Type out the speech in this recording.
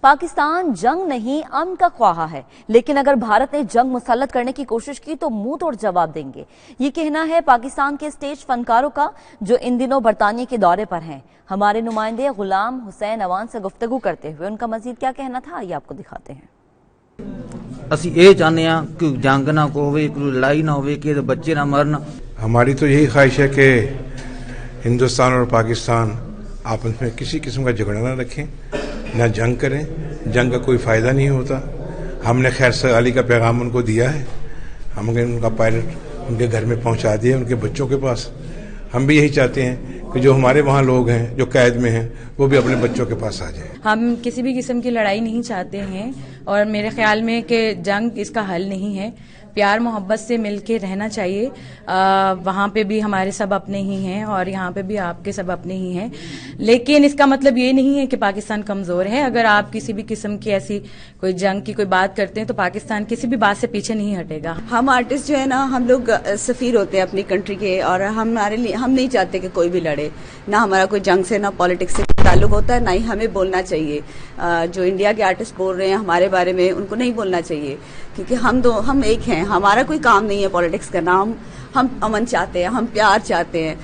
پاکستان جنگ نہیں امن کا خواہاں ہے، لیکن اگر بھارت نے جنگ مسلط کرنے کی کوشش کی تو منہ توڑ جواب دیں گے۔ یہ کہنا ہے پاکستان کے اسٹیج فنکاروں کا جو ان دنوں برطانیہ کے دورے پر ہیں۔ ہمارے نمائندے غلام حسین اوان سے گفتگو کرتے ہوئے ان کا مزید کیا کہنا تھا، یہ آپ کو دکھاتے ہیں۔ اسی یہ چاہتے ہیں کہ جنگ نہ ہوئے، کوئی لڑائی نہ ہوئے، کہ بچے نہ مرن۔ ہماری تو یہی خواہش ہے کہ ہندوستان اور پاکستان آپس میں کسی قسم کا جھگڑا نہ رکھیں، نہ جنگ کریں، جنگ کا کوئی فائدہ نہیں ہوتا۔ ہم نے خیر سگالی کا پیغام ان کو دیا ہے، ہم نے ان کا پائلٹ ان کے گھر میں پہنچا دیا ان کے بچوں کے پاس۔ ہم بھی یہی چاہتے ہیں کہ جو ہمارے وہاں لوگ ہیں جو قید میں ہیں وہ بھی اپنے بچوں کے پاس آ جائیں۔ ہم کسی بھی قسم کی لڑائی نہیں چاہتے ہیں اور میرے خیال میں کہ جنگ اس کا حل نہیں ہے۔ پیار محبت سے مل کے رہنا چاہیے۔ وہاں پہ بھی ہمارے سب اپنے ہی ہیں اور یہاں پہ بھی آپ کے سب اپنے ہی ہیں، لیکن اس کا مطلب یہ نہیں ہے کہ پاکستان کمزور ہے۔ اگر آپ کسی بھی قسم کی ایسی کوئی جنگ کی کوئی بات کرتے ہیں تو پاکستان کسی بھی بات سے پیچھے نہیں ہٹے گا۔ ہم آرٹسٹ جو ہے نا، ہم لوگ سفیر ہوتے ہیں اپنی کنٹری کے، اور ہمارے لیے ہم نہیں چاہتے کہ کوئی بھی لڑے، نہ ہمارا کوئی جنگ سے نہ پالیٹکس سے تعلق ہوتا ہے، نہ ہی ہمیں بولنا چاہیے۔ جو انڈیا کے آرٹسٹ بول رہے ہیں ہمارے بارے میں، ان کو نہیں بولنا چاہیے، کیونکہ ہم ایک ہیں۔ ہمارا کوئی کام نہیں ہے پالیٹکس کرنا۔ ہم امن چاہتے ہیں، ہم پیار چاہتے ہیں۔